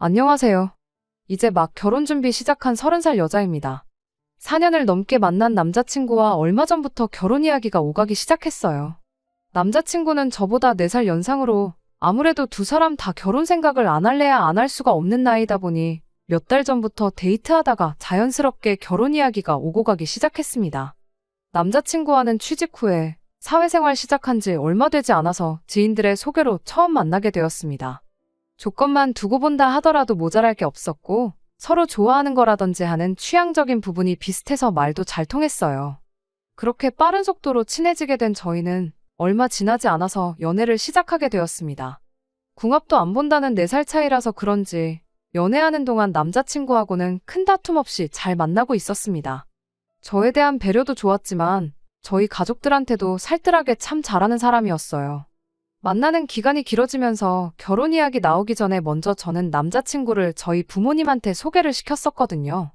안녕하세요. 이제 막 결혼 준비 시작한 30살 여자입니다. 4년을 넘게 만난 남자친구와 얼마 전부터 결혼 이야기가 오가기 시작했어요. 남자친구는 저보다 4살 연상으로 아무래도 두 사람 다 결혼 생각을 안 할래야 안 할 수가 없는 나이다 보니 몇 달 전부터 데이트하다가 자연스럽게 결혼 이야기가 오고 가기 시작했습니다. 남자친구와는 취직 후에 사회생활 시작한 지 얼마 되지 않아서 지인들의 소개로 처음 만나게 되었습니다. 조건만 두고 본다 하더라도 모자랄 게 없었고 서로 좋아하는 거라든지 하는 취향적인 부분이 비슷해서 말도 잘 통했어요. 그렇게 빠른 속도로 친해지게 된 저희는 얼마 지나지 않아서 연애를 시작하게 되었습니다. 궁합도 안 본다는 4살 차이라서 그런지 연애하는 동안 남자친구하고는 큰 다툼 없이 잘 만나고 있었습니다. 저에 대한 배려도 좋았지만 저희 가족들한테도 살뜰하게 참 잘하는 사람이었어요. 만나는 기간이 길어지면서 결혼 이야기 나오기 전에 먼저 저는 남자친구를 저희 부모님한테 소개를 시켰었거든요.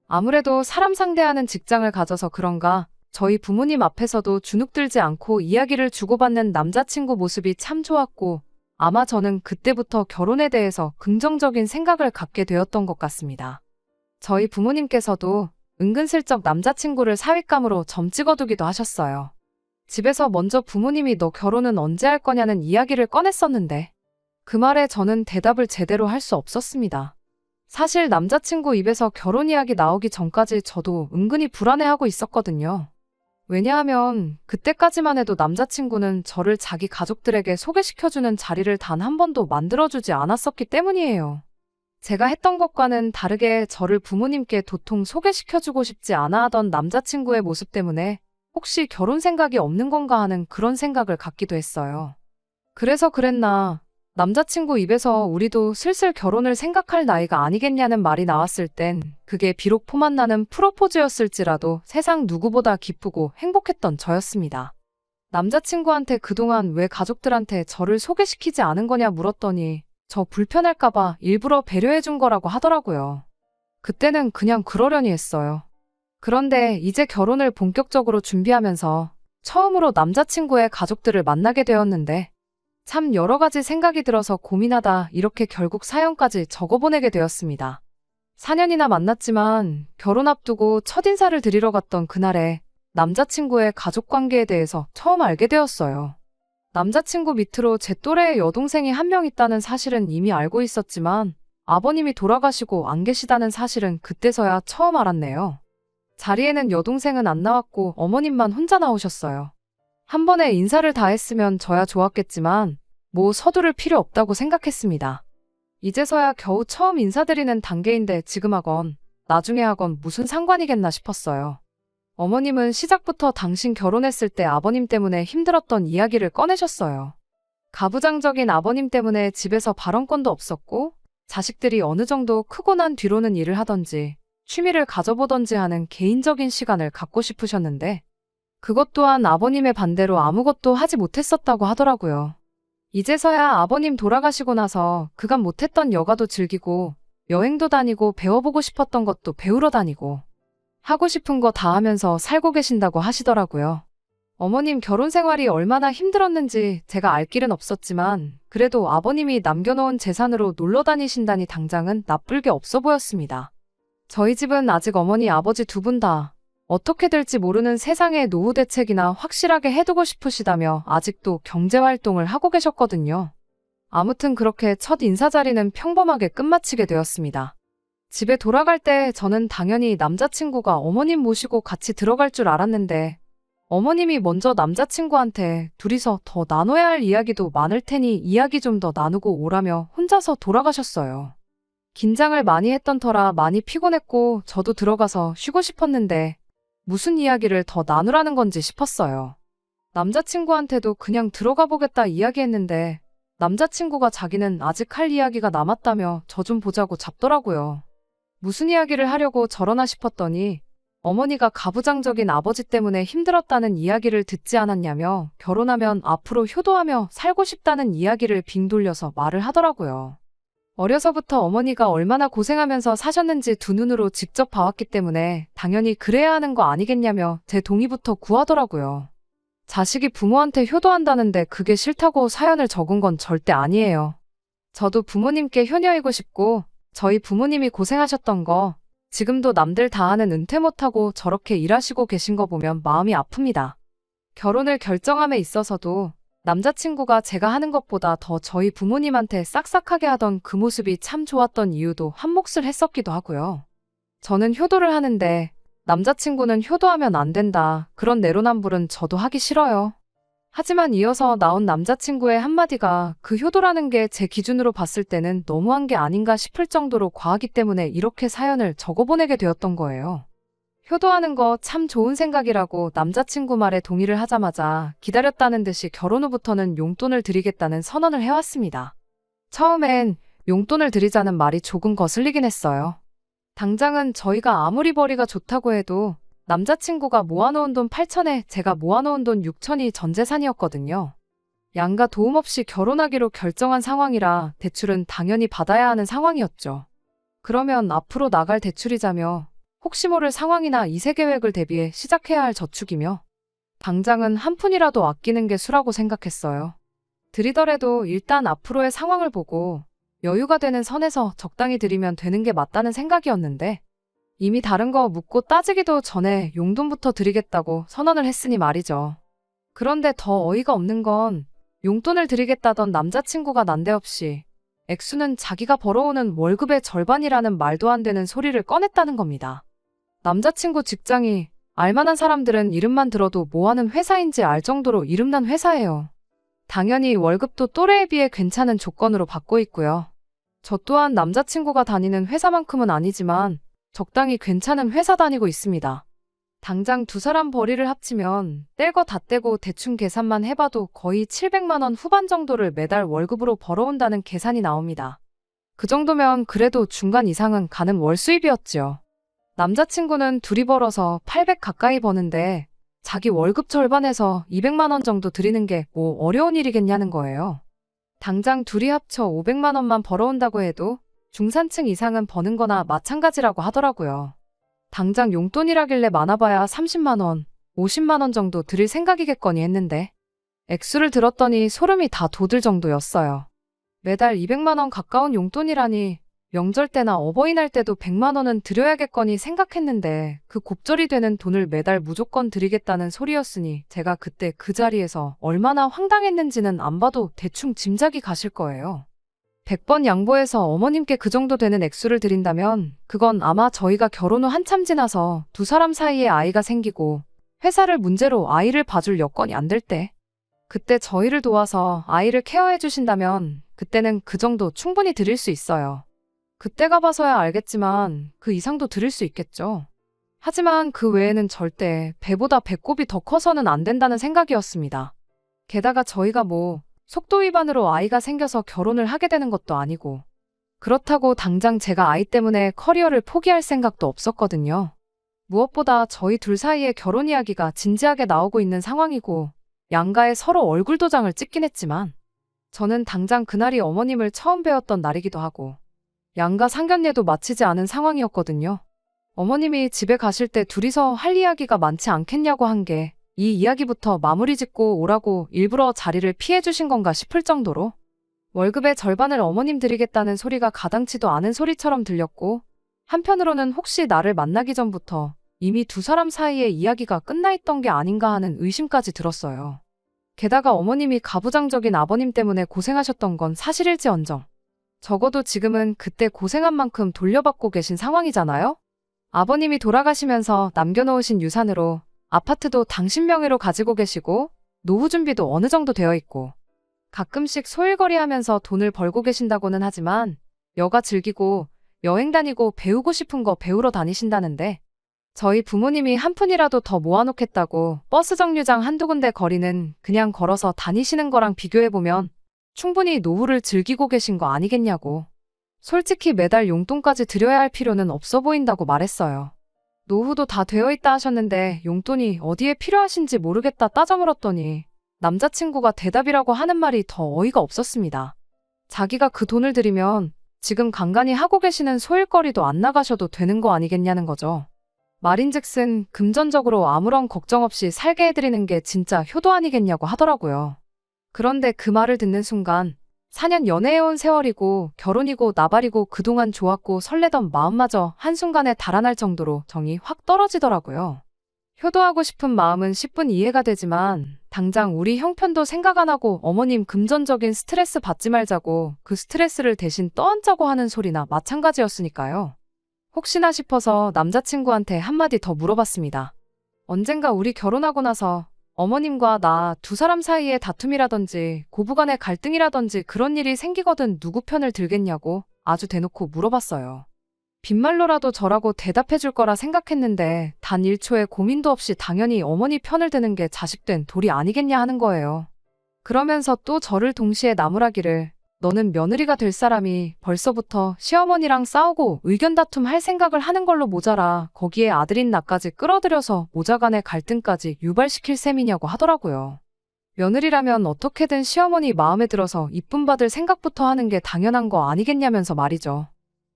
아무래도 사람 상대하는 직장을 가져서 그런가 저희 부모님 앞에서도 주눅들지 않고 이야기를 주고받는 남자친구 모습이 참 좋았고 아마 저는 그때부터 결혼에 대해서 긍정적인 생각을 갖게 되었던 것 같습니다. 저희 부모님께서도 은근슬쩍 남자친구를 사윗감으로 점 찍어두기도 하셨어요. 집에서 먼저 부모님이 너 결혼은 언제 할 거냐는 이야기를 꺼냈었는데 그 말에 저는 대답을 제대로 할 수 없었습니다. 사실 남자친구 입에서 결혼 이야기 나오기 전까지 저도 은근히 불안해하고 있었거든요. 왜냐하면 그때까지만 해도 남자친구는 저를 자기 가족들에게 소개시켜주는 자리를 단 한 번도 만들어주지 않았었기 때문이에요. 제가 했던 것과는 다르게 저를 부모님께 도통 소개시켜주고 싶지 않아 하던 남자친구의 모습 때문에 혹시 결혼 생각이 없는 건가 하는 그런 생각을 갖기도 했어요. 그래서 그랬나 남자친구 입에서 우리도 슬슬 결혼을 생각할 나이가 아니겠냐는 말이 나왔을 땐 그게 비록 포만 나는 프로포즈였을지라도 세상 누구보다 기쁘고 행복했던 저였습니다. 남자친구한테 그동안 왜 가족들한테 저를 소개시키지 않은 거냐 물었더니 저 불편할까봐 일부러 배려해준 거라고 하더라고요. 그때는 그냥 그러려니 했어요. 그런데 이제 결혼을 본격적으로 준비하면서 처음으로 남자친구의 가족들을 만나게 되었는데 참 여러 가지 생각이 들어서 고민하다 이렇게 결국 사연까지 적어보내게 되었습니다. 4년이나 만났지만 결혼 앞두고 첫인사를 드리러 갔던 그날에 남자친구의 가족관계에 대해서 처음 알게 되었어요. 남자친구 밑으로 제 또래의 여동생이 한 명 있다는 사실은 이미 알고 있었지만 아버님이 돌아가시고 안 계시다는 사실은 그때서야 처음 알았네요. 자리에는 여동생은 안 나왔고 어머님만 혼자 나오셨어요. 한 번에 인사를 다 했으면 저야 좋았겠지만 뭐 서두를 필요 없다고 생각했습니다. 이제서야 겨우 처음 인사드리는 단계인데 지금 하건 나중에 하건 무슨 상관이겠나 싶었어요. 어머님은 시작부터 당신 결혼했을 때 아버님 때문에 힘들었던 이야기를 꺼내셨어요. 가부장적인 아버님 때문에 집에서 발언권도 없었고 자식들이 어느 정도 크고 난 뒤로는 일을 하던지 취미를 가져보던지 하는 개인적인 시간을 갖고 싶으셨는데 그것 또한 아버님의 반대로 아무것도 하지 못했었다고 하더라고요. 이제서야 아버님 돌아가시고 나서 그간 못했던 여가도 즐기고 여행도 다니고 배워보고 싶었던 것도 배우러 다니고 하고 싶은 거 다 하면서 살고 계신다고 하시더라고요. 어머님 결혼 생활이 얼마나 힘들었는지 제가 알 길은 없었지만 그래도 아버님이 남겨놓은 재산으로 놀러 다니신다니 당장은 나쁠 게 없어 보였습니다. 저희 집은 아직 어머니 아버지 두 분 다 어떻게 될지 모르는 세상의 노후 대책이나 확실하게 해두고 싶으시다며 아직도 경제활동을 하고 계셨거든요. 아무튼 그렇게 첫 인사 자리는 평범하게 끝마치게 되었습니다. 집에 돌아갈 때 저는 당연히 남자친구가 어머님 모시고 같이 들어갈 줄 알았는데 어머님이 먼저 남자친구한테 둘이서 더 나눠야 할 이야기도 많을 테니 이야기 좀 더 나누고 오라며 혼자서 돌아가셨어요. 긴장을 많이 했던 터라 많이 피곤했고 저도 들어가서 쉬고 싶었는데 무슨 이야기를 더 나누라는 건지 싶었어요. 남자친구한테도 그냥 들어가 보겠다 이야기했는데 남자친구가 자기는 아직 할 이야기가 남았다며 저 좀 보자고 잡더라고요. 무슨 이야기를 하려고 저러나 싶었더니 어머니가 가부장적인 아버지 때문에 힘들었다는 이야기를 듣지 않았냐며 결혼하면 앞으로 효도하며 살고 싶다는 이야기를 빙 돌려서 말을 하더라고요. 어려서부터 어머니가 얼마나 고생하면서 사셨는지 두 눈으로 직접 봐왔기 때문에 당연히 그래야 하는 거 아니겠냐며 제 동의부터 구하더라고요. 자식이 부모한테 효도한다는데 그게 싫다고 사연을 적은 건 절대 아니에요. 저도 부모님께 효녀이고 싶고 저희 부모님이 고생하셨던 거, 지금도 남들 다 하는 은퇴 못하고 저렇게 일하시고 계신 거 보면 마음이 아픕니다. 결혼을 결정함에 있어서도 남자친구가 제가 하는 것보다 더 저희 부모님한테 싹싹하게 하던 그 모습이 참 좋았던 이유도 한몫을 했었기도 하고요. 저는 효도를 하는데 남자친구는 효도하면 안 된다. 그런 내로남불은 저도 하기 싫어요. 하지만 이어서 나온 남자친구의 한마디가 그 효도라는 게 제 기준으로 봤을 때는 너무한 게 아닌가 싶을 정도로 과하기 때문에 이렇게 사연을 적어보내게 되었던 거예요. 효도하는 거 참 좋은 생각이라고 남자친구 말에 동의를 하자마자 기다렸다는 듯이 결혼 후부터는 용돈을 드리겠다는 선언을 해왔습니다. 처음엔 용돈을 드리자는 말이 조금 거슬리긴 했어요. 당장은 저희가 아무리 벌이가 좋다고 해도 남자친구가 모아놓은 돈 8천에 제가 모아놓은 돈 6천이 전 재산이었거든요. 양가 도움 없이 결혼하기로 결정한 상황이라 대출은 당연히 받아야 하는 상황이었죠. 그러면 앞으로 나갈 대출이자며 혹시 모를 상황이나 이세 계획을 대비해 시작해야 할 저축이며 당장은 한 푼이라도 아끼는 게 수라고 생각했어요. 드리더라도 일단 앞으로의 상황을 보고 여유가 되는 선에서 적당히 드리면 되는 게 맞다는 생각이었는데 이미 다른 거 묻고 따지기도 전에 용돈부터 드리겠다고 선언을 했으니 말이죠. 그런데 더 어이가 없는 건 용돈을 드리겠다던 남자친구가 난데없이 액수는 자기가 벌어오는 월급의 절반이라는 말도 안 되는 소리를 꺼냈다는 겁니다. 남자친구 직장이 알만한 사람들은 이름만 들어도 뭐하는 회사인지 알 정도로 이름난 회사예요. 당연히 월급도 또래에 비해 괜찮은 조건으로 받고 있고요. 저 또한 남자친구가 다니는 회사만큼은 아니지만 적당히 괜찮은 회사 다니고 있습니다. 당장 두 사람 벌이를 합치면 뗄 거 다 떼고 대충 계산만 해봐도 거의 700만 원 후반 정도를 매달 월급으로 벌어온다는 계산이 나옵니다. 그 정도면 그래도 중간 이상은 가는 월 수입이었죠. 남자친구는 둘이 벌어서 800 가까이 버는데 자기 월급 절반에서 200만 원 정도 드리는 게 뭐 어려운 일이겠냐는 거예요. 당장 둘이 합쳐 500만 원만 벌어온다고 해도 중산층 이상은 버는 거나 마찬가지라고 하더라고요. 당장 용돈이라길래 많아봐야 30만 원, 50만 원 정도 드릴 생각이겠거니 했는데 액수를 들었더니 소름이 다 돋을 정도였어요. 매달 200만 원 가까운 용돈이라니 명절 때나 어버이날 때도 100만 원은 드려야겠거니 생각했는데 그 곱절이 되는 돈을 매달 무조건 드리겠다는 소리였으니 제가 그때 그 자리에서 얼마나 황당했는지는 안 봐도 대충 짐작이 가실 거예요. 100번 양보해서 어머님께 그 정도 되는 액수를 드린다면 그건 아마 저희가 결혼 후 한참 지나서 두 사람 사이에 아이가 생기고 회사를 문제로 아이를 봐줄 여건이 안 될 때 그때 저희를 도와서 아이를 케어해 주신다면 그때는 그 정도 충분히 드릴 수 있어요. 그때 가봐서야 알겠지만 그 이상도 드릴 수 있겠죠. 하지만 그 외에는 절대 배보다 배꼽이 더 커서는 안 된다는 생각이었습니다. 게다가 저희가 뭐 속도 위반으로 아이가 생겨서 결혼을 하게 되는 것도 아니고 그렇다고 당장 제가 아이 때문에 커리어를 포기할 생각도 없었거든요. 무엇보다 저희 둘 사이에 결혼 이야기가 진지하게 나오고 있는 상황이고 양가에 서로 얼굴 도장을 찍긴 했지만 저는 당장 그날이 어머님을 처음 뵈었던 날이기도 하고 양가 상견례도 마치지 않은 상황이었거든요. 어머님이 집에 가실 때 둘이서 할 이야기가 많지 않겠냐고 한 게 이 이야기부터 마무리 짓고 오라고 일부러 자리를 피해 주신 건가 싶을 정도로 월급의 절반을 어머님 드리겠다는 소리가 가당치도 않은 소리처럼 들렸고 한편으로는 혹시 나를 만나기 전부터 이미 두 사람 사이에 이야기가 끝나 있던 게 아닌가 하는 의심까지 들었어요. 게다가 어머님이 가부장적인 아버님 때문에 고생하셨던 건 사실일지언정 적어도 지금은 그때 고생한 만큼 돌려받고 계신 상황이잖아요? 아버님이 돌아가시면서 남겨놓으신 유산으로 아파트도 당신 명의로 가지고 계시고 노후 준비도 어느 정도 되어 있고 가끔씩 소일거리 하면서 돈을 벌고 계신다고는 하지만 여가 즐기고 여행 다니고 배우고 싶은 거 배우러 다니신다는데 저희 부모님이 한 푼이라도 더 모아놓겠다고 버스 정류장 한두 군데 거리는 그냥 걸어서 다니시는 거랑 비교해보면 충분히 노후를 즐기고 계신 거 아니겠냐고. 솔직히 매달 용돈까지 드려야 할 필요는 없어 보인다고 말했어요. 노후도 다 되어 있다 하셨는데 용돈이 어디에 필요하신지 모르겠다 따져 물었더니 남자친구가 대답이라고 하는 말이 더 어이가 없었습니다. 자기가 그 돈을 드리면 지금 간간히 하고 계시는 소일거리도 안 나가셔도 되는 거 아니겠냐는 거죠. 말인즉슨 금전적으로 아무런 걱정 없이 살게 해드리는 게 진짜 효도 아니겠냐고 하더라고요. 그런데 그 말을 듣는 순간 4년 연애해온 세월이고 결혼이고 나발이고 그동안 좋았고 설레던 마음마저 한순간에 달아날 정도로 정이 확 떨어지더라고요. 효도하고 싶은 마음은 10분 이해가 되지만 당장 우리 형편도 생각 안 하고 어머님 금전적인 스트레스 받지 말자고 그 스트레스를 대신 떠안자고 하는 소리나 마찬가지였으니까요. 혹시나 싶어서 남자친구한테 한마디 더 물어봤습니다. 언젠가 우리 결혼하고 나서 어머님과 나 두 사람 사이에 다툼이라든지 고부간의 갈등이라든지 그런 일이 생기거든 누구 편을 들겠냐고 아주 대놓고 물어봤어요. 빈말로라도 저라고 대답해 줄 거라 생각했는데 단 1초의 고민도 없이 당연히 어머니 편을 드는 게 자식된 도리 아니겠냐 하는 거예요. 그러면서 또 저를 동시에 나무라기를 너는 며느리가 될 사람이 벌써부터 시어머니랑 싸우고 의견 다툼 할 생각을 하는 걸로 모자라 거기에 아들인 나까지 끌어들여서 모자간의 갈등까지 유발시킬 셈이냐고 하더라고요. 며느리라면 어떻게든 시어머니 마음에 들어서 이쁨 받을 생각부터 하는 게 당연한 거 아니겠냐면서 말이죠.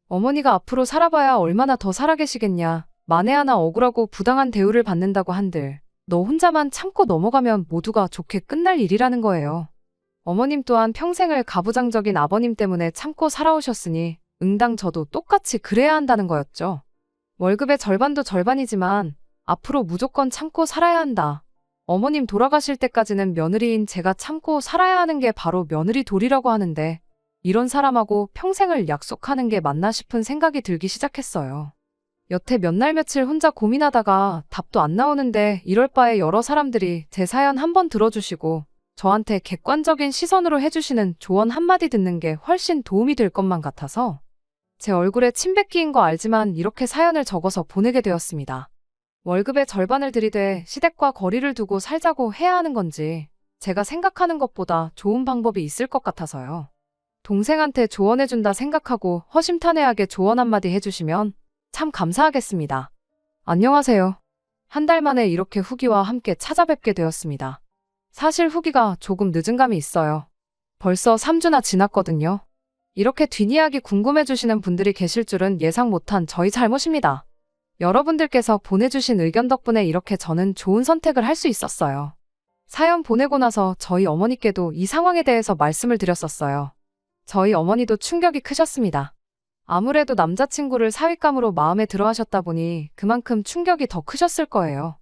어머니가 앞으로 살아봐야 얼마나 더 살아계시겠냐. 만에 하나 억울하고 부당한 대우를 받는다고 한들 너 혼자만 참고 넘어가면 모두가 좋게 끝날 일이라는 거예요. 어머님 또한 평생을 가부장적인 아버님 때문에 참고 살아오셨으니 응당 저도 똑같이 그래야 한다는 거였죠. 월급의 절반도 절반이지만 앞으로 무조건 참고 살아야 한다. 어머님 돌아가실 때까지는 며느리인 제가 참고 살아야 하는 게 바로 며느리 도리라고 하는데 이런 사람하고 평생을 약속하는 게 맞나 싶은 생각이 들기 시작했어요. 여태 몇 날 며칠 혼자 고민하다가 답도 안 나오는데 이럴 바에 여러 사람들이 제 사연 한번 들어주시고 저한테 객관적인 시선으로 해주시는 조언 한마디 듣는 게 훨씬 도움이 될 것만 같아서 제 얼굴에 침 뱉기인 거 알지만 이렇게 사연을 적어서 보내게 되었습니다. 월급의 절반을 들이대 시댁과 거리를 두고 살자고 해야 하는 건지 제가 생각하는 것보다 좋은 방법이 있을 것 같아서요. 동생한테 조언해준다 생각하고 허심탄회하게 조언 한마디 해주시면 참 감사하겠습니다. 안녕하세요. 한 달 만에 이렇게 후기와 함께 찾아뵙게 되었습니다. 사실 후기가 조금 늦은 감이 있어요. 벌써 3주나 지났거든요. 이렇게 뒷이야기 궁금해주시는 분들이 계실 줄은 예상 못한 저희 잘못입니다. 여러분들께서 보내주신 의견 덕분에 이렇게 저는 좋은 선택을 할 수 있었어요. 사연 보내고 나서 저희 어머니께도 이 상황에 대해서 말씀을 드렸었어요. 저희 어머니도 충격이 크셨습니다. 아무래도 남자친구를 사윗감으로 마음에 들어 하셨다 보니 그만큼 충격이 더 크셨을 거예요.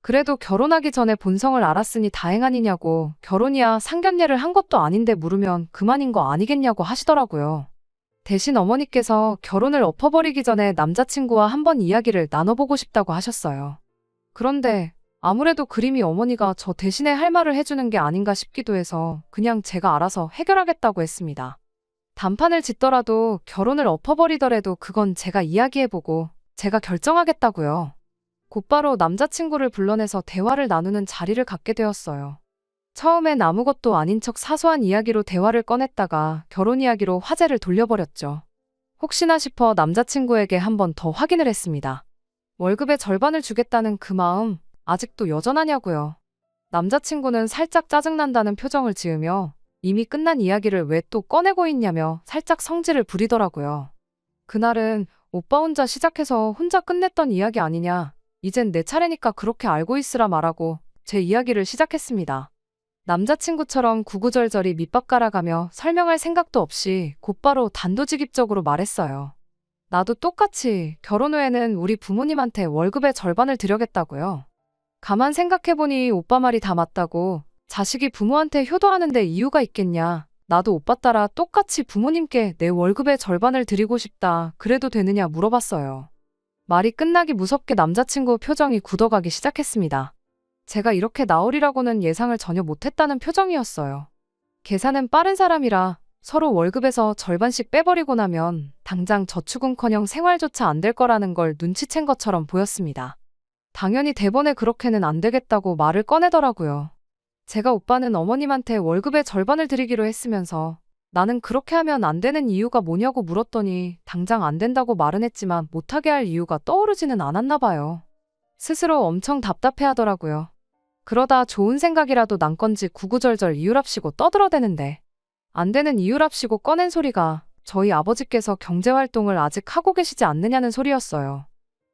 그래도 결혼하기 전에 본성을 알았으니 다행 아니냐고 결혼이야 상견례를 한 것도 아닌데 물으면 그만인 거 아니겠냐고 하시더라고요. 대신 어머니께서 결혼을 엎어버리기 전에 남자친구와 한번 이야기를 나눠보고 싶다고 하셨어요. 그런데 아무래도 그림이 어머니가 저 대신에 할 말을 해주는 게 아닌가 싶기도 해서 그냥 제가 알아서 해결하겠다고 했습니다. 단판을 짓더라도 결혼을 엎어버리더라도 그건 제가 이야기해보고 제가 결정하겠다고요. 곧바로 남자친구를 불러내서 대화를 나누는 자리를 갖게 되었어요. 처음엔 아무것도 아닌 척 사소한 이야기로 대화를 꺼냈다가 결혼 이야기로 화제를 돌려버렸죠. 혹시나 싶어 남자친구에게 한 번 더 확인을 했습니다. 월급의 절반을 주겠다는 그 마음 아직도 여전하냐고요. 남자친구는 살짝 짜증난다는 표정을 지으며 이미 끝난 이야기를 왜 또 꺼내고 있냐며 살짝 성질을 부리더라고요. 그날은 오빠 혼자 시작해서 혼자 끝냈던 이야기 아니냐. 이젠 내 차례니까 그렇게 알고 있으라 말하고 제 이야기를 시작했습니다. 남자친구처럼 구구절절히 밑밥 깔아가며 설명할 생각도 없이 곧바로 단도직입적으로 말했어요. 나도 똑같이 결혼 후에는 우리 부모님한테 월급의 절반을 드려겠다고요. 가만 생각해보니 오빠 말이 다 맞다고. 자식이 부모한테 효도하는데 이유가 있겠냐. 나도 오빠 따라 똑같이 부모님께 내 월급의 절반을 드리고 싶다. 그래도 되느냐 물어봤어요. 말이 끝나기 무섭게 남자친구 표정이 굳어가기 시작했습니다. 제가 이렇게 나오리라고는 예상을 전혀 못했다는 표정이었어요. 계산은 빠른 사람이라 서로 월급에서 절반씩 빼버리고 나면 당장 저축은커녕 생활조차 안 될 거라는 걸 눈치챈 것처럼 보였습니다. 당연히 대번에 그렇게는 안 되겠다고 말을 꺼내더라고요. 제가 오빠는 어머님한테 월급의 절반을 드리기로 했으면서 나는 그렇게 하면 안 되는 이유가 뭐냐고 물었더니 당장 안 된다고 말은 했지만 못하게 할 이유가 떠오르지는 않았나 봐요. 스스로 엄청 답답해 하더라고요. 그러다 좋은 생각이라도 난 건지 구구절절 이유랍시고 떠들어대는데 안 되는 이유랍시고 꺼낸 소리가 저희 아버지께서 경제활동을 아직 하고 계시지 않느냐는 소리였어요.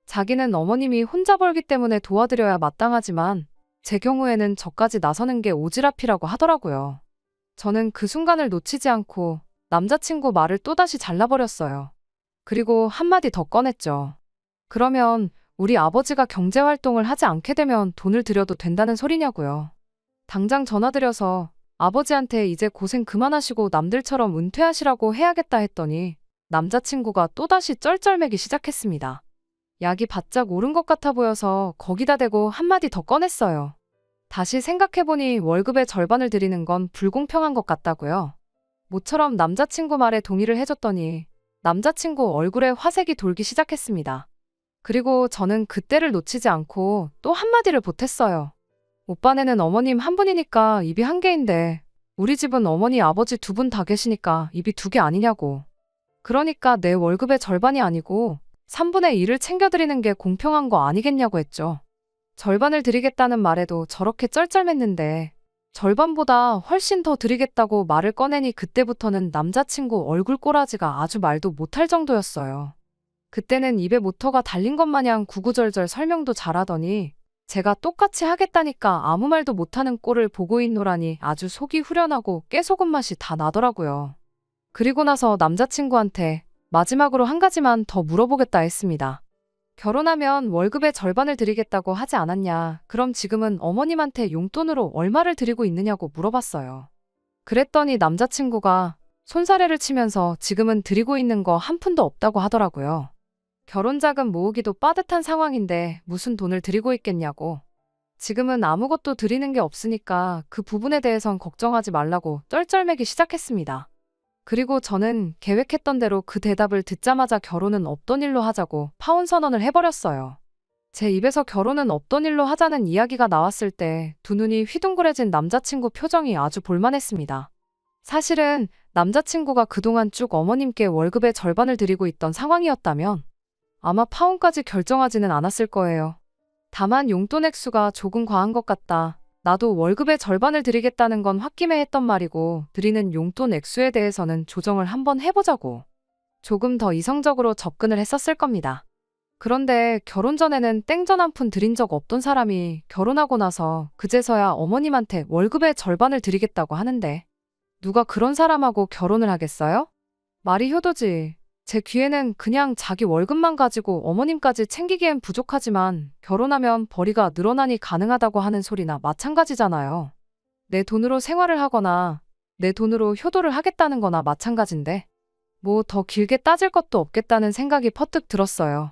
자기는 어머님이 혼자 벌기 때문에 도와드려야 마땅하지만 제 경우에는 저까지 나서는 게 오지랖이라고 하더라고요. 저는 그 순간을 놓치지 않고 남자친구 말을 또다시 잘라버렸어요. 그리고 한마디 더 꺼냈죠. 그러면 우리 아버지가 경제활동을 하지 않게 되면 돈을 들여도 된다는 소리냐고요. 당장 전화드려서 아버지한테 이제 고생 그만하시고 남들처럼 은퇴하시라고 해야겠다 했더니 남자친구가 또다시 쩔쩔매기 시작했습니다. 약이 바짝 오른 것 같아 보여서 거기다 대고 한마디 더 꺼냈어요. 다시 생각해보니 월급의 절반을 드리는 건 불공평한 것 같다고요. 모처럼 남자친구 말에 동의를 해줬더니 남자친구 얼굴에 화색이 돌기 시작했습니다. 그리고 저는 그때를 놓치지 않고 또 한마디를 보탰어요. 오빠네는 어머님 한 분이니까 입이 한 개인데 우리 집은 어머니 아버지 두 분 다 계시니까 입이 두 개 아니냐고. 그러니까 내 월급의 절반이 아니고 3분의 1을 챙겨드리는 게 공평한 거 아니겠냐고 했죠. 절반을 드리겠다는 말에도 저렇게 쩔쩔맸는데 절반보다 훨씬 더 드리겠다고 말을 꺼내니 그때부터는 남자친구 얼굴 꼬라지가 아주 말도 못할 정도였어요. 그때는 입에 모터가 달린 것 마냥 구구절절 설명도 잘하더니 제가 똑같이 하겠다니까 아무 말도 못하는 꼴을 보고 있노라니 아주 속이 후련하고 깨소금 맛이 다 나더라고요. 그리고 나서 남자친구한테 마지막으로 한 가지만 더 물어보겠다 했습니다. 결혼하면 월급의 절반을 드리겠다고 하지 않았냐? 그럼 지금은 어머님한테 용돈으로 얼마를 드리고 있느냐고 물어봤어요. 그랬더니 남자친구가 손사래를 치면서 지금은 드리고 있는 거 한 푼도 없다고 하더라고요. 결혼자금 모으기도 빠듯한 상황인데 무슨 돈을 드리고 있겠냐고. 지금은 아무것도 드리는 게 없으니까 그 부분에 대해선 걱정하지 말라고 쩔쩔매기 시작했습니다. 그리고 저는 계획했던 대로 그 대답을 듣자마자 결혼은 없던 일로 하자고 파혼 선언을 해버렸어요. 제 입에서 결혼은 없던 일로 하자는 이야기가 나왔을 때 두 눈이 휘둥그레진 남자친구 표정이 아주 볼만했습니다. 사실은 남자친구가 그동안 쭉 어머님께 월급의 절반을 드리고 있던 상황이었다면 아마 파혼까지 결정하지는 않았을 거예요. 다만 용돈 액수가 조금 과한 것 같다. 나도 월급의 절반을 드리겠다는 건 홧김에 했던 말이고 드리는 용돈 액수에 대해서는 조정을 한번 해보자고. 조금 더 이성적으로 접근을 했었을 겁니다. 그런데 결혼 전에는 땡전 한 푼 드린 적 없던 사람이 결혼하고 나서 그제서야 어머님한테 월급의 절반을 드리겠다고 하는데 누가 그런 사람하고 결혼을 하겠어요? 말이 효도지. 제 귀에는 그냥 자기 월급만 가지고 어머님까지 챙기기엔 부족하지만 결혼하면 벌이가 늘어나니 가능하다고 하는 소리나 마찬가지잖아요. 내 돈으로 생활을 하거나 내 돈으로 효도를 하겠다는 거나 마찬가지인데 뭐 더 길게 따질 것도 없겠다는 생각이 퍼뜩 들었어요.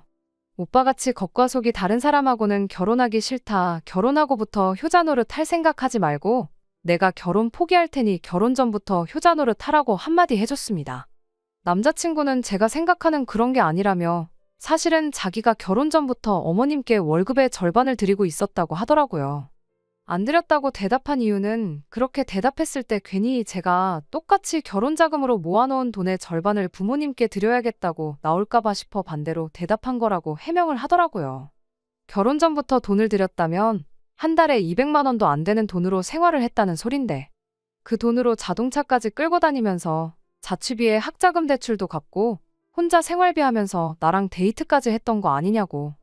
오빠같이 겉과 속이 다른 사람하고는 결혼하기 싫다. 결혼하고부터 효자 노릇 할 생각하지 말고 내가 결혼 포기할 테니 결혼 전부터 효자 노릇 하라고 한마디 해줬습니다. 남자친구는 제가 생각하는 그런 게 아니라며 사실은 자기가 결혼 전부터 어머님께 월급의 절반을 드리고 있었다고 하더라고요. 안 드렸다고 대답한 이유는 그렇게 대답했을 때 괜히 제가 똑같이 결혼 자금으로 모아놓은 돈의 절반을 부모님께 드려야겠다고 나올까봐 싶어 반대로 대답한 거라고 해명을 하더라고요. 결혼 전부터 돈을 드렸다면 한 달에 200만 원도 안 되는 돈으로 생활을 했다는 소린데 그 돈으로 자동차까지 끌고 다니면서 자취비에 학자금 대출도 갚고 혼자 생활비 하면서 나랑 데이트까지 했던 거 아니냐고.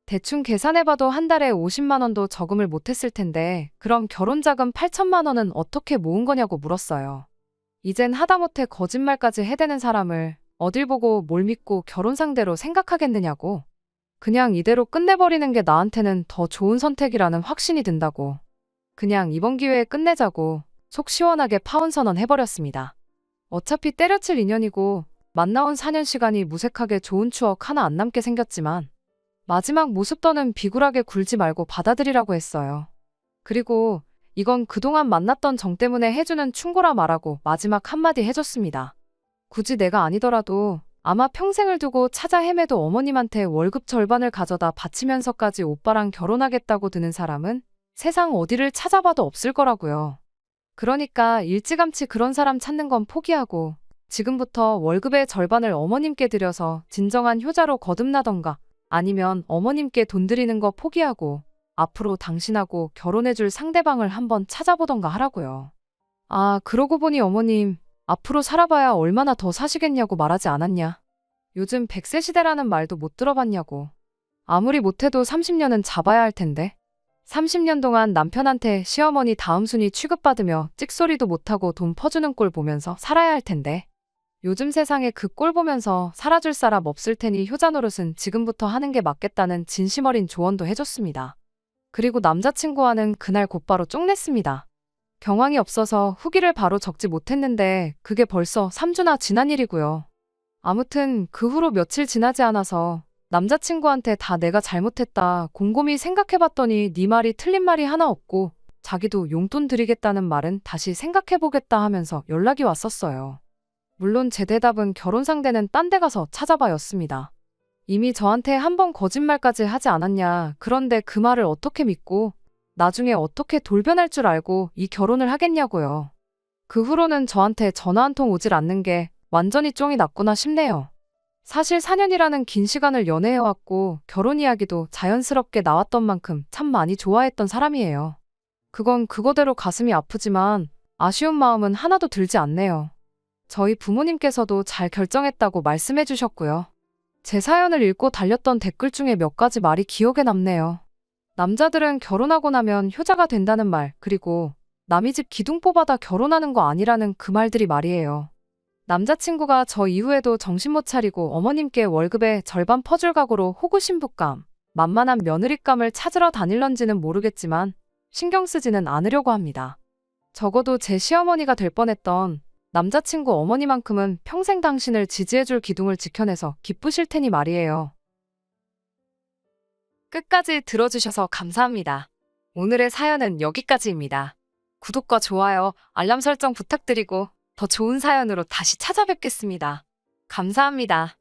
대충 계산해봐도 한 달에 50만 원도 저금을 못했을 텐데 그럼 결혼자금 8천만 원은 어떻게 모은 거냐고 물었어요. 이젠 하다못해 거짓말까지 해대는 사람을 어딜 보고 뭘 믿고 결혼 상대로 생각하겠느냐고. 그냥 이대로 끝내버리는 게 나한테는 더 좋은 선택이라는 확신이 든다고. 그냥 이번 기회에 끝내자고 속 시원하게 파혼 선언 해버렸습니다. 어차피 때려칠 인연이고 만나온 4년 시간이 무색하게 좋은 추억 하나 안 남게 생겼지만 마지막 모습더는 비굴하게 굴지 말고 받아들이라고 했어요. 그리고 이건 그동안 만났던 정 때문에 해주는 충고라 말하고 마지막 한마디 해줬습니다. 굳이 내가 아니더라도 아마 평생을 두고 찾아 헤매도 어머님한테 월급 절반을 가져다 바치면서까지 오빠랑 결혼하겠다고 드는 사람은 세상 어디를 찾아봐도 없을 거라고요. 그러니까 일찌감치 그런 사람 찾는 건 포기하고 지금부터 월급의 절반을 어머님께 드려서 진정한 효자로 거듭나던가 아니면 어머님께 돈 드리는 거 포기하고 앞으로 당신하고 결혼해줄 상대방을 한번 찾아보던가 하라고요. 아, 그러고 보니 어머님 앞으로 살아봐야 얼마나 더 사시겠냐고 말하지 않았냐. 요즘 100세 시대라는 말도 못 들어봤냐고. 아무리 못해도 30년은 잡아야 할 텐데. 30년 동안 남편한테 시어머니 다음 순위 취급받으며 찍소리도 못하고 돈 퍼주는 꼴 보면서 살아야 할 텐데. 요즘 세상에 그 꼴 보면서 살아줄 사람 없을 테니 효자 노릇은 지금부터 하는 게 맞겠다는 진심 어린 조언도 해줬습니다. 그리고 남자친구와는 그날 곧바로 쪽냈습니다. 경황이 없어서 후기를 바로 적지 못했는데 그게 벌써 3주나 지난 일이고요. 아무튼 그 후로 며칠 지나지 않아서 남자친구한테 다 내가 잘못했다 곰곰이 생각해봤더니 네 말이 틀린 말이 하나 없고 자기도 용돈 드리겠다는 말은 다시 생각해보겠다 하면서 연락이 왔었어요. 물론 제 대답은 결혼 상대는 딴 데 가서 찾아봐였습니다. 이미 저한테 한 번 거짓말까지 하지 않았냐. 그런데 그 말을 어떻게 믿고 나중에 어떻게 돌변할 줄 알고 이 결혼을 하겠냐고요. 그 후로는 저한테 전화 한 통 오질 않는 게 완전히 쫑이 났구나 싶네요. 사실 4년이라는 긴 시간을 연애해왔고 결혼 이야기도 자연스럽게 나왔던 만큼 참 많이 좋아했던 사람이에요. 그건 그거대로 가슴이 아프지만 아쉬운 마음은 하나도 들지 않네요. 저희 부모님께서도 잘 결정했다고 말씀해 주셨고요. 제 사연을 읽고 달렸던 댓글 중에 몇 가지 말이 기억에 남네요. 남자들은 결혼하고 나면 효자가 된다는 말, 그리고 남의 집 기둥 뽑아다 결혼하는 거 아니라는 그 말들이 말이에요. 남자친구가 저 이후에도 정신 못 차리고 어머님께 월급의 절반 퍼줄 각오로 호구신부감, 만만한 며느리감을 찾으러 다닐런지는 모르겠지만 신경 쓰지는 않으려고 합니다. 적어도 제 시어머니가 될 뻔했던 남자친구 어머니만큼은 평생 당신을 지지해줄 기둥을 지켜내서 기쁘실 테니 말이에요. 끝까지 들어주셔서 감사합니다. 오늘의 사연은 여기까지입니다. 구독과 좋아요, 알람 설정 부탁드리고 더 좋은 사연으로 다시 찾아뵙겠습니다. 감사합니다.